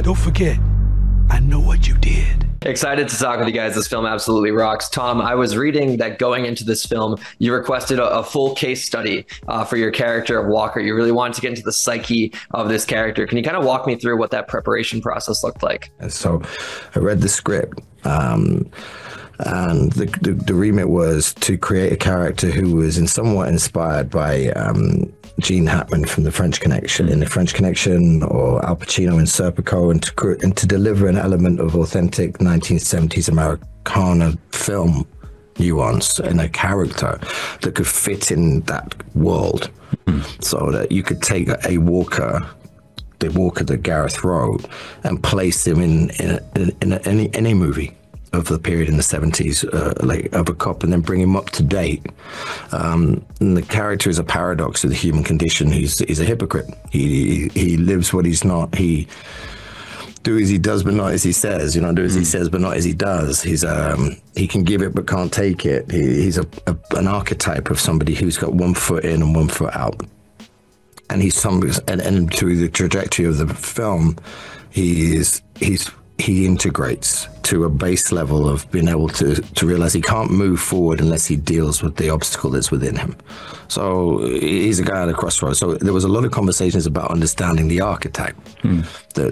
Don't forget, I know what you did. Excited to talk with you guys. This film absolutely rocks. Tom, I was reading that going into this film, you requested a full case study for your character of Walker. You really wanted to get into the psyche of this character. Can you kind of walk me through what that preparation process looked like? So I read the script. And the remit was to create a character who was somewhat inspired by Gene Hackman from The French Connection, in The French Connection, or Al Pacino in Serpico, and to deliver an element of authentic 1970s Americana film nuance and a character that could fit in that world, so that you could take a Walker, the Walker that Gareth wrote, and place him in any movie of the period in the 70s, like of a cop, and then bring him up to date. And the character is a paradox of the human condition. He's a hypocrite. He lives what he's not. He do as he does, but not as he says. You know, do as he says, but not as he does. He can give it, but can't take it. He's an archetype of somebody who's got one foot in and one foot out. And and through the trajectory of the film, he integrates to a base level of being able to realize he can't move forward unless he deals with the obstacle that's within him. So he's a guy at a crossroads. So there was a lot of conversations about understanding the archetype.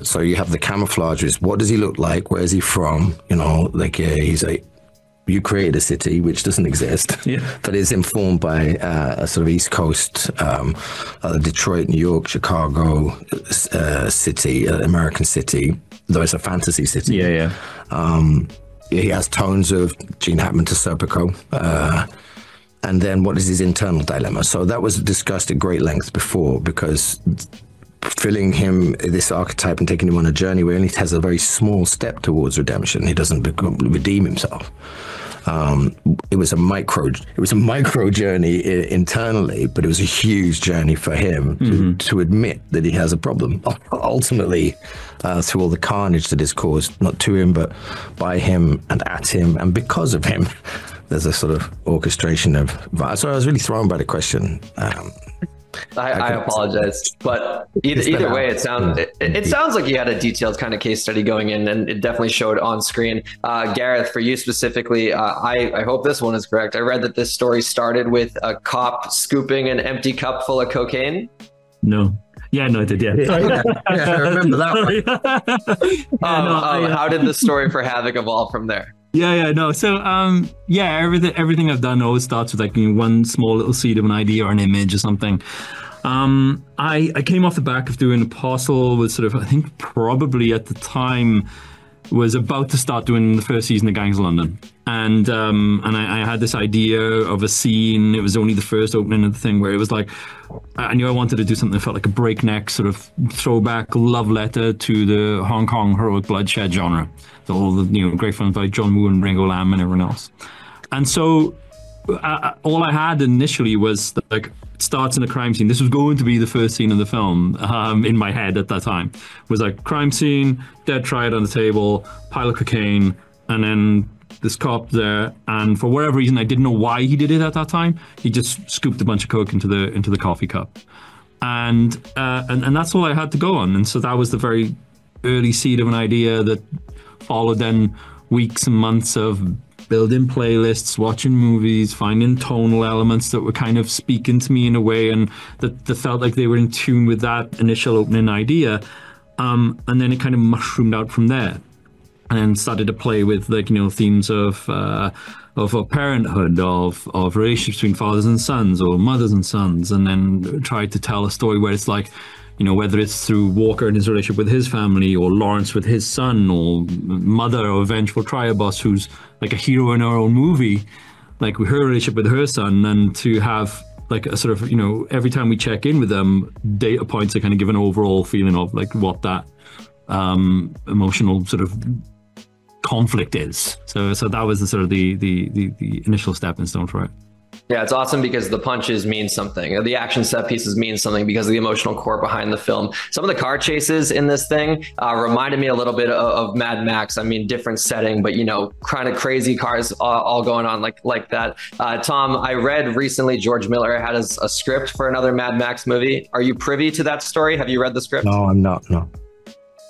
So you have the camouflage is, what does he look like? Where is he from? You know, like you created a city which doesn't exist, but is informed by a sort of East Coast, Detroit, New York, Chicago city, American city, though it's a fantasy city. He has tones of Gene Hackman to Serpico. And then what is his internal dilemma? So that was discussed at great length before, because filling him this archetype and taking him on a journey where he only has a very small step towards redemption. He doesn't redeem himself. It was a micro journey internally, but it was a huge journey for him to admit that he has a problem. Ultimately, through all the carnage that is caused, not to him, but by him and at him and because of him, there's a sort of orchestration of violence. So I was really thrown by the question. I apologize, but either way, it sounds like you had a detailed kind of case study going in, and it definitely showed on screen. Gareth, for you specifically, I hope this one is correct. I read that this story started with a cop scooping an empty cup full of cocaine. No. Yeah, no, I did. Yeah, I remember that one. How did the story for Havoc evolve from there? No. So, everything I've done always starts with like one small little seed of an idea or an image or something. I came off the back of doing Apostle, was sort of, I think probably at the time was about to start doing the first season of Gangs of London. And I had this idea of a scene. It was only the first opening of the thing where it was like, I knew I wanted to do something that felt like a breakneck sort of throwback love letter to the Hong Kong heroic bloodshed genre. All the great films by John Woo and Ringo Lam and everyone else. And so all I had initially was like, it starts in a crime scene. This was going to be the first scene of the film in my head at that time. It was like crime scene, dead triad on the table, pile of cocaine, and then this cop there. And for whatever reason, I didn't know why he did it at that time. He just scooped a bunch of coke into the coffee cup, and that's all I had to go on. And so that was the very early seed of an idea that followed then weeks and months of building playlists, watching movies, finding tonal elements that were kind of speaking to me in a way and that felt like they were in tune with that initial opening idea. And then it kind of mushroomed out from there and started to play with themes of parenthood, of relationships between fathers and sons or mothers and sons, and then tried to tell a story where it's like, whether it's through Walker and his relationship with his family, or Lawrence with his son, or Mother, or vengeful trial boss, who's like a hero in her own movie, like her relationship with her son, and to have like a sort of, every time we check in with them, data points that kind of give an overall feeling of like what that emotional sort of conflict is. So that was the sort of the initial stepping stone for it. Yeah, it's awesome because the punches mean something. The action set pieces mean something because of the emotional core behind the film. Some of the car chases in this thing reminded me a little bit of Mad Max. I mean, different setting, but kind of crazy cars all going on like that. Tom, I read recently George Miller had a script for another Mad Max movie. Are you privy to that story? Have you read the script? No, I'm not. No.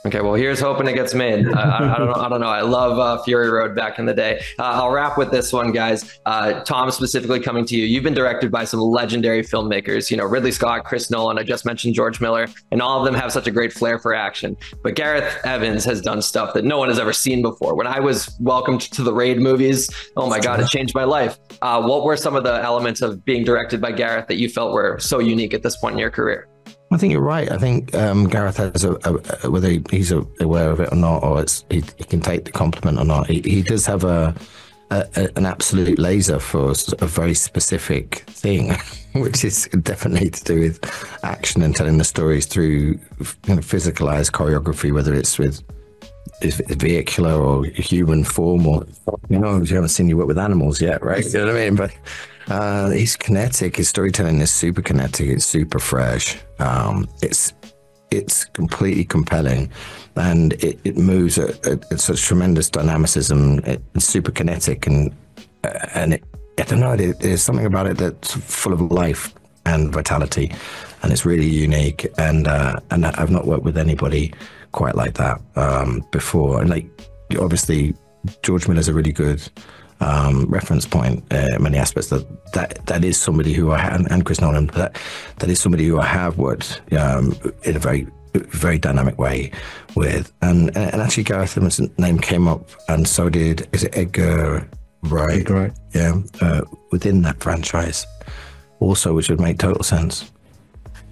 Okay, well, here's hoping it gets made. I don't know. I love Fury Road back in the day. I'll wrap with this one, guys. Tom, specifically coming to you. You've been directed by some legendary filmmakers. You know, Ridley Scott, Chris Nolan. I just mentioned George Miller, and all of them have such a great flair for action. But Gareth Evans has done stuff that no one has ever seen before. When I was welcomed to the Raid movies, oh my God, it changed my life. What were some of the elements of being directed by Gareth that you felt were so unique at this point in your career? I think you're right. I think Gareth has whether he's aware of it or not, or he can take the compliment or not. He does have an absolute laser for a very specific thing, which is definitely to do with action and telling the stories through physicalized choreography, whether it's with vehicular or human form, or you haven't seen you work with animals yet, right? You know what I mean? But he's kinetic. His storytelling is super kinetic. It's super fresh. It's completely compelling, and it moves at such tremendous dynamicism. It's super kinetic, and I don't know. There's something about it that's full of life and vitality, and it's really unique. And I've not worked with anybody quite like that before. And obviously, George Miller's a really good reference point in many aspects. That is somebody who I have, and Chris Nolan, that is somebody who I have worked in a very, very dynamic way with. And actually, Gareth Evans' name came up, and so did, is it Edgar Wright? Edgar Wright. Yeah, within that franchise also, which would make total sense.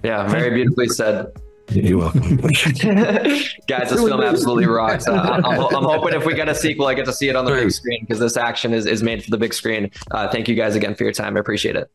Yeah, very beautifully said. You're welcome. Guys, this film absolutely rocks. I'm hoping if we get a sequel, I get to see it on the big screen, because this action is made for the big screen. Thank you guys again for your time. I appreciate it.